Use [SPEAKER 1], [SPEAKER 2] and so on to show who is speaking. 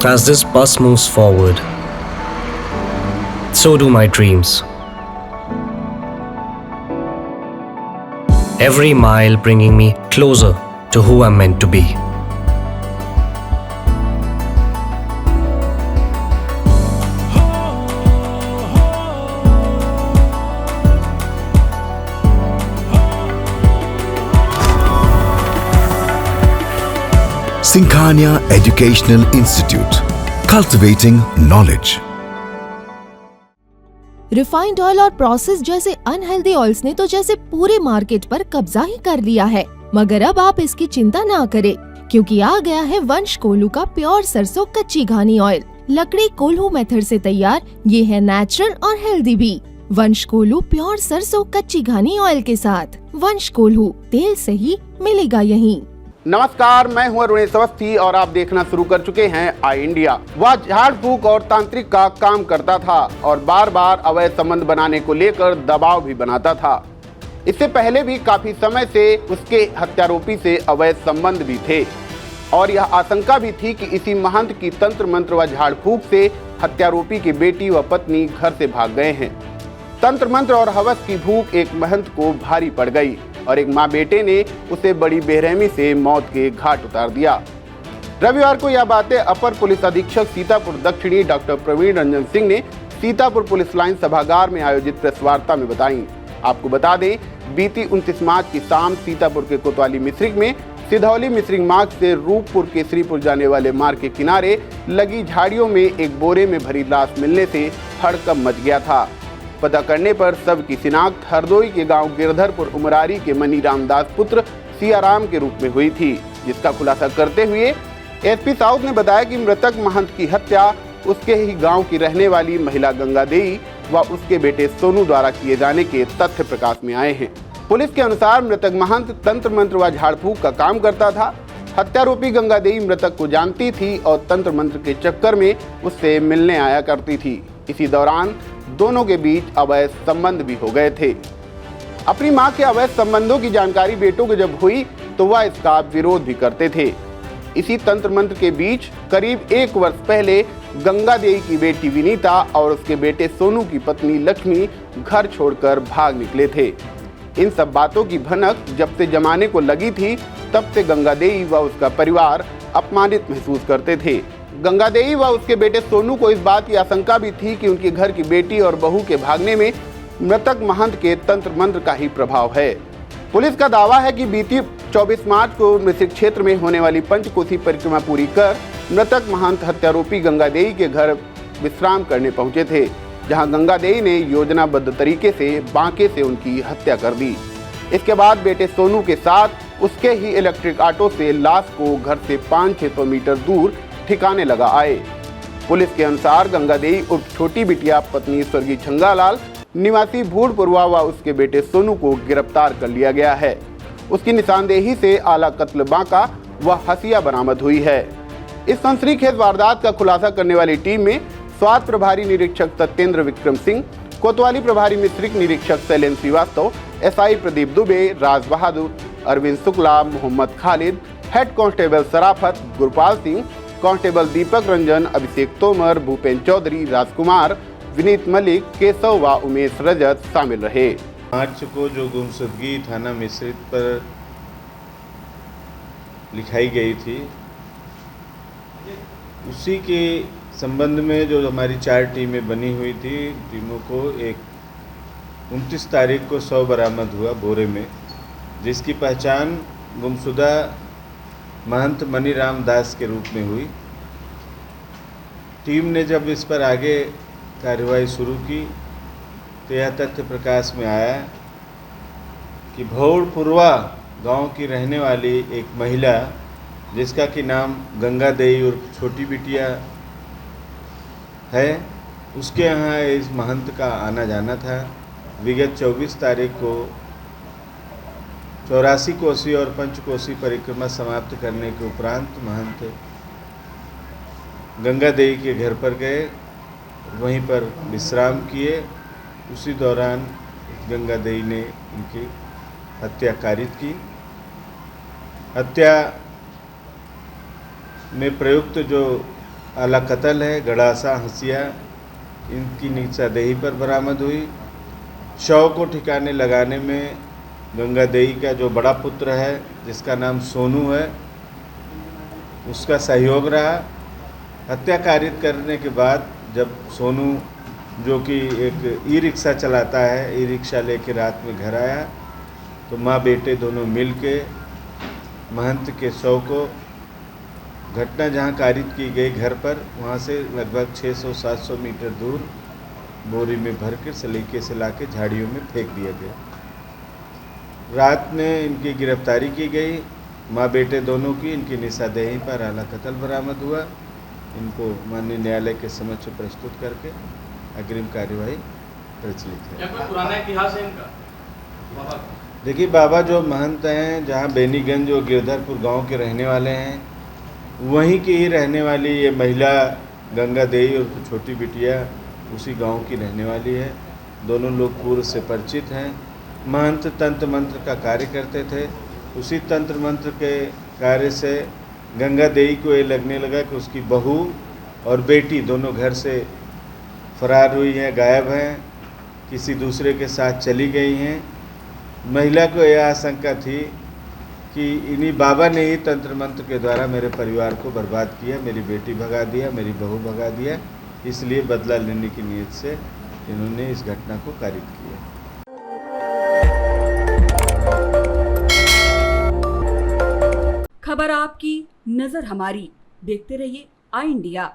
[SPEAKER 1] As this bus moves forward, so do my dreams. Every mile bringing me closer to who I'm meant to be.
[SPEAKER 2] Sinkhania Educational Institute, cultivating knowledge.
[SPEAKER 3] Refined oil और process जैसे unhealthy oils ने तो जैसे पूरे market पर कब्जा ही कर लिया है, मगर अब आप इसकी चिंता ना करें, क्योंकि आ गया है वंश कोल्हू का प्योर सरसों कच्ची घानी ऑयल। लकड़ी कोल्हू मेथड से तैयार, ये है नेचुरल और हेल्दी भी। वंश कोल्हू प्योर सरसों कच्ची घानी ऑयल के साथ। वंश कोल्हू, तेल सही मिलेगा यहीं।
[SPEAKER 4] नमस्कार, मैं हूं अरुणेश अवस्थी और आप देखना शुरू कर चुके हैं आई इंडिया। वह झाड़ फूक और तांत्रिक का काम करता था और बार बार अवैध संबंध बनाने को लेकर दबाव भी बनाता था। इससे पहले भी काफी समय से उसके हत्यारोपी से अवैध संबंध भी थे और यह आशंका भी थी कि इसी महंत की तंत्र मंत्र व झाड़ फूक से हत्यारोपी की बेटी व पत्नी घर से भाग गए हैं। तंत्र मंत्र और हवस की भूख एक महंत को भारी पड़ गई और एक माँ बेटे ने उसे बड़ी बेरहमी से मौत के घाट उतार दिया। रविवार को यह बातें अपर पुलिस अधीक्षक सीतापुर दक्षिणी डॉक्टर प्रवीण रंजन सिंह ने सीतापुर पुलिस लाइन सभागार में आयोजित प्रेस वार्ता में बताई। आपको बता दें, बीती 29 मार्च की शाम सीतापुर के कोतवाली मिश्रिक में सिधौली मिश्रिक मार्ग से रूपपुर केसरीपुर जाने वाले मार्ग के किनारे लगी झाड़ियों में एक बोरे में भरी लाश मिलने से हड़कंप मच गया था। पता करने पर शव की शिनाख्त हरदोई के गांव गिरधरपुर उमरारी के मनी रामदास पुत्र सियाराम के रूप में हुई थी, जिसका खुलासा करते हुए एसपी साउथ ने बताया कि मृतक महंत की हत्या उसके ही गांव की रहने वाली महिला गंगा देवी व उसके बेटे सोनू द्वारा किए जाने के तथ्य प्रकाश में आए हैं। पुलिस के अनुसार मृतक महंत तंत्र मंत्र व झाड़ फूक का काम करता था। हत्यारोपी गंगा देवी मृतक को जानती थी और तंत्र मंत्र के चक्कर में उससे मिलने आया करती थी। इसी दौरान दोनों के बीच अवैध संबंध भी हो गए थे। अपनी मां के अवैध संबंधों की जानकारी बेटों को जब हुई तो वह इसका विरोध भी करते थे। इसी तंत्र मंत्र के बीच करीब 1 वर्ष पहले गंगा देवी की बेटी विनीता और उसके बेटे सोनू की पत्नी लक्ष्मी घर छोड़कर भाग निकले थे। इन सब बातों की भनक जब से जमाने को लगी थी, तब से गंगा देवी व उसका परिवार अपमानित महसूस करते थे। गंगा देवी व उसके बेटे सोनू को इस बात की आशंका भी थी कि उनके घर की बेटी और बहू के भागने में मृतक महंत के तंत्र मंत्र का ही प्रभाव है। पुलिस का दावा है कि बीती 24 मार्च को मिश्रिक क्षेत्र में होने वाली पंचकोसी परिक्रमा पूरी कर मृतक महंत हत्यारोपी गंगा देवी के घर विश्राम करने पहुंचे थे, जहां गंगा देवी ने योजनाबद्ध तरीके से बांके से उनकी हत्या कर दी। इसके बाद बेटे सोनू के साथ उसके ही इलेक्ट्रिक ऑटो से लाश को घर से 500-600 मीटर दूर ठिकाने लगा आए। पुलिस के अनुसार गंगा देवी उर्फ छोटी बिटिया पत्नी स्वर्गीय छंगालाल निवासी भूड़पुरवा व उसके बेटे सोनू को गिरफ्तार कर लिया गया है। उसकी निशानदेही से आला कत्ल बांका व हसिया बरामद हुई है। इस सनसनीखेज वारदात का खुलासा करने वाली टीम में स्वास्थ्य प्रभारी निरीक्षक सत्येंद्र विक्रम सिंह, कोतवाली प्रभारी मिश्रिक निरीक्षक Shailendra Srivastava, SI Pradeep Dubey, Raj Bahadur, Arvind Shukla, Mohammad Khalid, head constable Sharafat Gurpal Singh, constable Deepak Ranjan, Abhishek Tomar, Bhupen Chaudhary, Rajkumar, Vineet Malik, Keshav व उमेश रजत शामिल रहे।
[SPEAKER 5] मार्च को जो गुमशुदगी थाना मिश्रित पर लिखाई गई थी, उसी के संबंध में जो हमारी 4 टीमें बनी हुई थी, टीमों को एक 29 तारीख को शव बरामद हुआ बोरे में, जिसकी पहचान गुमशुदा महंत मनी रामदास के रूप में हुई। टीम ने जब इस पर आगे कार्रवाई शुरू की तो यह तथ्य प्रकाश में आया कि भौड़पुरवा गांव की रहने वाली एक महिला, जिसका कि नाम गंगा देवी उर्फ छोटी बिटिया है, उसके यहाँ इस महंत का आना जाना था। विगत 24 तारीख को 84 कोसी और पंचकोसी परिक्रमा समाप्त करने के उपरांत महंत गंगा देवी के घर पर गए, वहीं पर विश्राम किए। उसी दौरान गंगा देवी ने उनकी हत्या कारित की। हत्या में प्रयुक्त जो आला कतल है, गड़ासा, हंसिया, इनकी निशादेही पर बरामद हुई। शव को ठिकाने लगाने में गंगा देई का जो बड़ा पुत्र है, जिसका नाम सोनू है, उसका सहयोग रहा। हत्या कारित करने के बाद जब सोनू, जो कि एक ई रिक्शा चलाता है, ई रिक्शा लेके रात में घर आया, तो माँ बेटे दोनों मिल के महंत के शव को घटना जहाँ कारित की गई घर पर, वहाँ से लगभग 600-700 मीटर दूर बोरी में भर कर सलीके से लाके झाड़ियों में फेंक दिया गया। रात में इनकी गिरफ्तारी की गई, माँ बेटे दोनों की। इनकी निशादेही पर आला कत्ल बरामद हुआ। इनको माननीय न्यायालय के समक्ष प्रस्तुत करके अग्रिम कार्यवाही प्रचलित है।
[SPEAKER 6] कोई पुराना इतिहास है इनका?
[SPEAKER 5] देखिए, बाबा जो महंत हैं, जहाँ बेनीगंज और गिरधरपुर गांव के रहने वाले हैं, वहीं की ही रहने वाली ये महिला गंगा देई और छोटी बिटिया उसी गांव की रहने वाली है। दोनों लोग पूर्व से परिचित हैं। महंत तंत्र मंत्र का कार्य करते थे। उसी तंत्र मंत्र के कार्य से गंगा देई को ये लगने लगा कि उसकी बहू और बेटी दोनों घर से फरार हुई हैं, गायब हैं, किसी दूसरे के साथ चली गई हैं। महिला को यह आशंका थी कि इन्हीं बाबा ने ही तंत्र मंत्र के द्वारा मेरे परिवार को बर्बाद किया, मेरी बेटी भगा दिया, मेरी बहू भगा दिया, इसलिए बदला लेने की नीयत से इन्होंने इस घटना को कारित किया।
[SPEAKER 7] खबर आपकी, नजर हमारी। देखते रहिए आई इंडिया।